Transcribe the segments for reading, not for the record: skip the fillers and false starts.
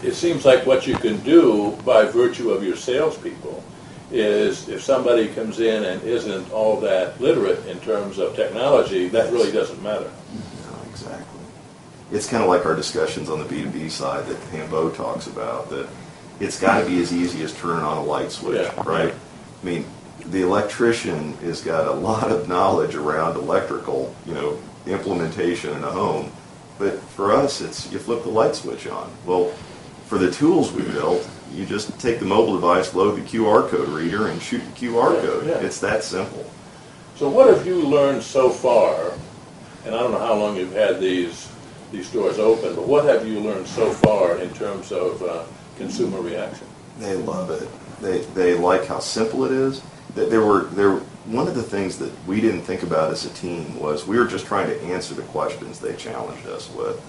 it seems like what you can do by virtue of your salespeople is if somebody comes in and isn't all that literate in terms of technology, that really doesn't matter. No, exactly. It's kind of like our discussions on the B2B side that Hambo talks about, that it's got to be as easy as turning on a light switch, right? I mean, the electrician has got a lot of knowledge around electrical, implementation in a home. But for us, it's you flip the light switch on. Well, for the tools we built, you just take the mobile device, load the QR code reader, and shoot the QR code. Yeah. It's that simple. So what have you learned so far, and I don't know how long you've had these stores open, but what have you learned so far in terms of consumer reaction? They love it. They like how simple it is. One of the things that we didn't think about as a team was we were just trying to answer the questions they challenged us with.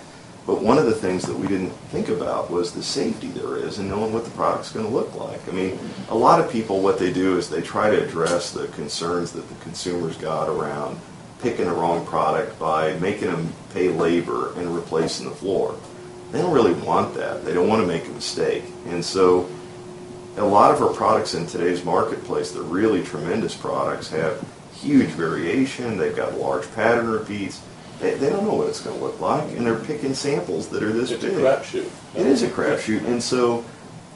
But one of the things that we didn't think about was the safety there is in knowing what the product's going to look like. I mean, a lot of people, what they do is they try to address the concerns that the consumers got around picking the wrong product by making them pay labor and replacing the floor. They don't really want that. They don't want to make a mistake. And so a lot of our products in today's marketplace, the really tremendous products, have huge variation. They've got large pattern repeats. They don't know what it's going to look like, and they're picking samples that are this big. It's a crapshoot. It is a crapshoot. And so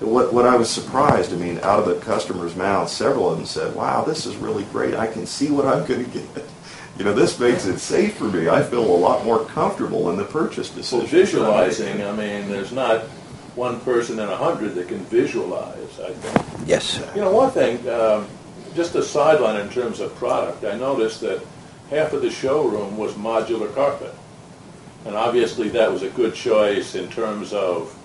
what I was surprised, out of the customers' mouths, several of them said, wow, this is really great. I can see what I'm going to get. This makes it safe for me. I feel a lot more comfortable in the purchase decision. Well, visualizing, there's not one person in 100 that can visualize, I think. Yes. One thing, just a sideline in terms of product, I noticed that half of the showroom was modular carpet. And obviously that was a good choice in terms of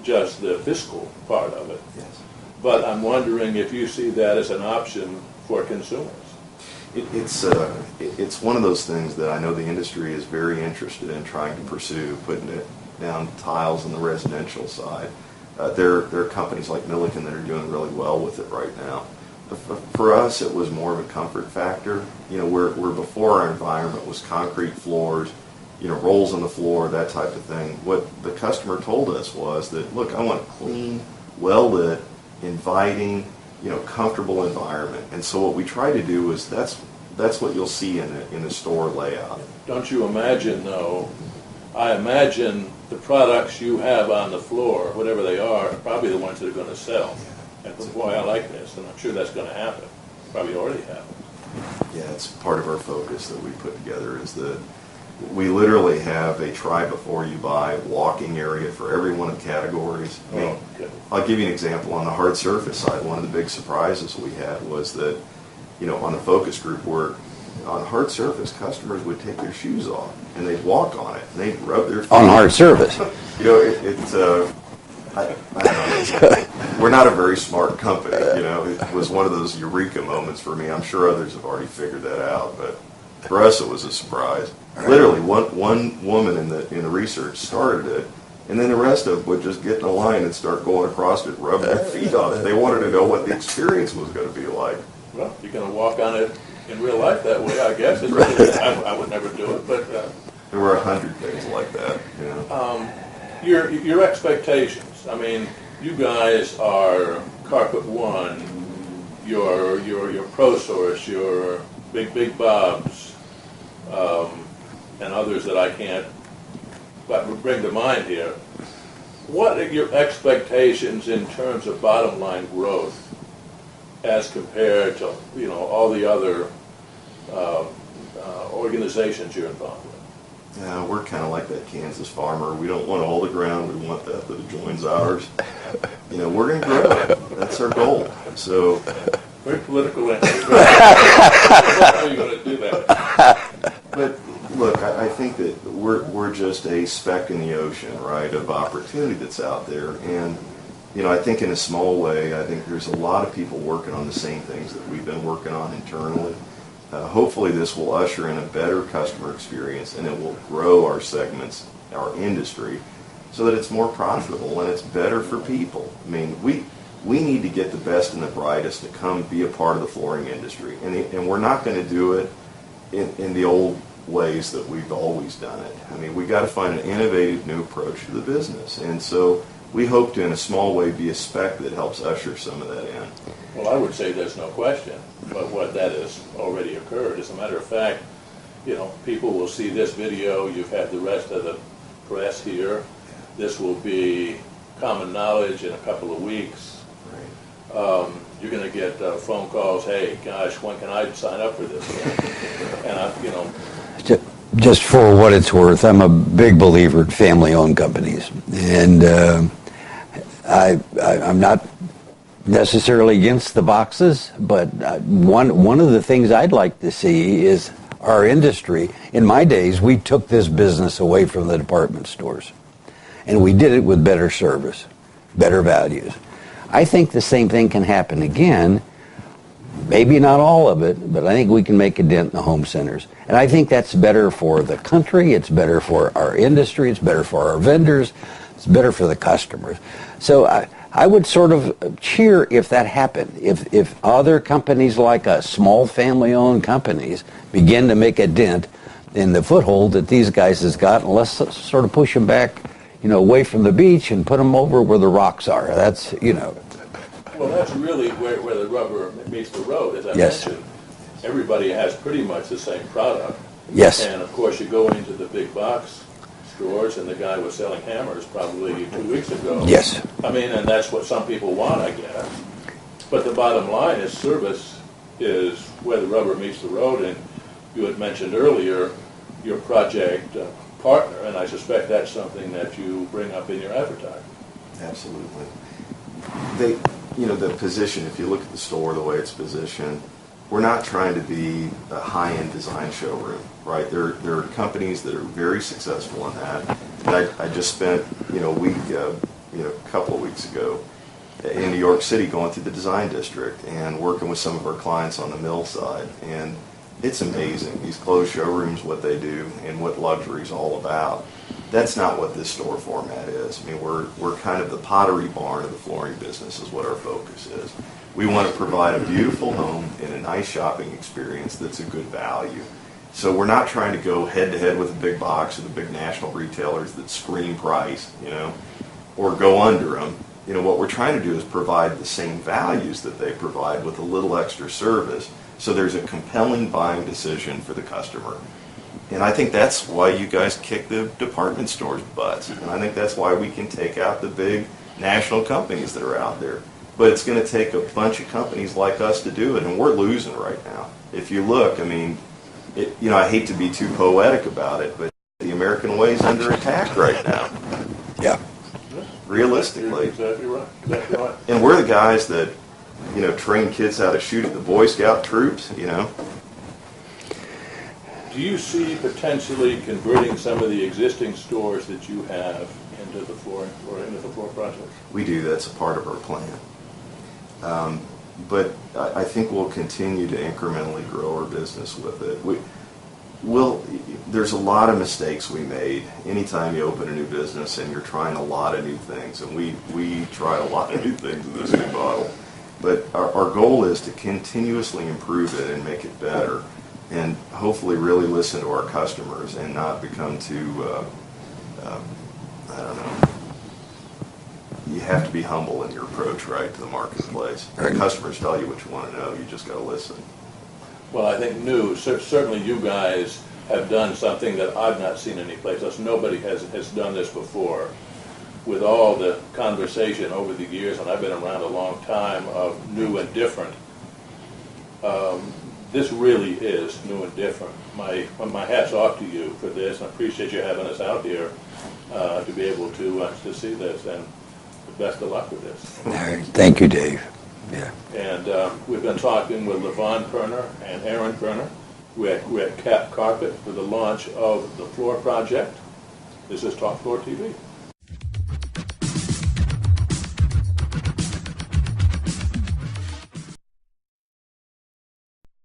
just the fiscal part of it. Yes. But I'm wondering if you see that as an option for consumers. It's one of those things that I know the industry is very interested in trying to pursue, putting it down tiles on the residential side. There are companies like Milliken that are doing really well with it right now. For us, it was more of a comfort factor. Where before our environment was concrete floors, rolls on the floor, that type of thing. What the customer told us was that, look, I want a clean, well-lit, inviting, comfortable environment. And so what we try to do is that's what you'll see in the store layout. Don't you imagine, though, I imagine the products you have on the floor, whatever they are probably the ones that are going to sell. And boy, I like this, and I'm sure that's going to happen. Probably already happened. Yeah, it's part of our focus that we put together is that we literally have a try before you buy walking area for every one of the categories. I'll give you an example. On the hard surface side, one of the big surprises we had was that, on the focus group work, on hard surface, customers would take their shoes off and they'd walk on it and they'd rub their feet. On hard surface. I don't know. We're not a very smart company. It was one of those eureka moments for me. I'm sure others have already figured that out, but for us it was a surprise. Literally, one woman in the research started it, and then the rest of them would just get in a line and start going across it, rubbing their feet on it. They wanted to know what the experience was going to be like. Well, you're going to walk on it in real life that way, I guess. I would never do it, but there were 100 things like that. Your expectations. You guys are Carpet One, your ProSource, your Big Bob's, and others that I can't bring to mind here. What are your expectations in terms of bottom line growth as compared to all the other organizations you're involved with? Yeah, we're kind of like that Kansas farmer. We don't want all the ground. We want that adjoins ours. We're going to grow. That's our goal. So, very political answer. How are you going to do that? But look, I think that we're just a speck in the ocean, right, of opportunity that's out there. And I think in a small way, I think there's a lot of people working on the same things that we've been working on internally. Hopefully this will usher in a better customer experience and it will grow our segments, our industry, so that it's more profitable and it's better for people. We need to get the best and the brightest to come be a part of the flooring industry. And we're not going to do it in the old ways that we've always done it. We got to find an innovative new approach to the business. And so we hope to, in a small way, be a spec that helps usher some of that in. Well, I would say there's no question, but what that has already occurred. As a matter of fact, people will see this video. You've had the rest of the press here. This will be common knowledge in a couple of weeks. Right. You're going to get phone calls. Hey, gosh, when can I sign up for this thing? And Just for what it's worth, I'm a big believer in family-owned companies, and I'm not necessarily against the boxes, but one of the things I'd like to see is our industry. In my days, we took this business away from the department stores, and we did it with better service, better values. I think the same thing can happen again. Maybe not all of it, but I think we can make a dent in the home centers. And I think that's better for the country, it's better for our industry, it's better for our vendors, it's better for the customers. So I would sort of cheer if that happened. If other companies like us, small family-owned companies, begin to make a dent in the foothold that these guys has got, and let's sort of push them back, away from the beach and put them over where the rocks are. That's, Well, that's really where the rubber meets the road, as I Yes. mentioned. Everybody has pretty much the same product. Yes. And, of course, you go into the big box stores, and the guy was selling hammers probably 2 weeks ago. Yes. I mean, and that's what some people want, I guess. But the bottom line is service is where the rubber meets the road, and you had mentioned earlier your project partner, and I suspect that's something that you bring up in your advertising. Absolutely. The position, if you look at the store, the way it's positioned, we're not trying to be a high-end design showroom, right? There are companies that are very successful in that. I just spent, a couple of weeks ago in New York City going through the design district and working with some of our clients on the mill side. And it's amazing, these closed showrooms, what they do and what luxury is all about. That's not what this store format is. I mean, we're kind of the Pottery Barn of the flooring business is what our focus is. We want to provide a beautiful home and a nice shopping experience that's a good value. So we're not trying to go head-to-head with the big box or the big national retailers that scream price, or go under them. What we're trying to do is provide the same values that they provide with a little extra service, so there's a compelling buying decision for the customer. And I think that's why you guys kick the department stores' butts. And I think that's why we can take out the big national companies that are out there. But it's going to take a bunch of companies like us to do it, and we're losing right now. If you look, I mean, I hate to be too poetic about it, but the American way is under attack right now. Yeah. Realistically. Exactly right. Exactly right. And we're the guys that, train kids how to shoot at the Boy Scout troops, Do you see potentially converting some of the existing stores that you have into the flooring or into the floor project? We do. That's a part of our plan. But I think we'll continue to incrementally grow our business with it. There's a lot of mistakes we made anytime you open a new business and you're trying a lot of new things. And we try a lot of new things in this new model. But our goal is to continuously improve it and make it better, and hopefully really listen to our customers and not become too, I don't know. You have to be humble in your approach, right, to the marketplace. Right. The customers tell you what you want to know. You just got to listen. Well, I think certainly you guys have done something that I've not seen anyplace else. Nobody has done this before. With all the conversation over the years, and I've been around a long time, of new and different, this really is new and different. My hat's off to you for this, and I appreciate you having us out here to be able to see this, and the best of luck with this. All right. Thank you, Dave. Yeah. And we've been talking with Levon Pirner and Aaron Pirner. We're at CAP Carpet for the launch of the Floor Project. This is Talk Floor TV.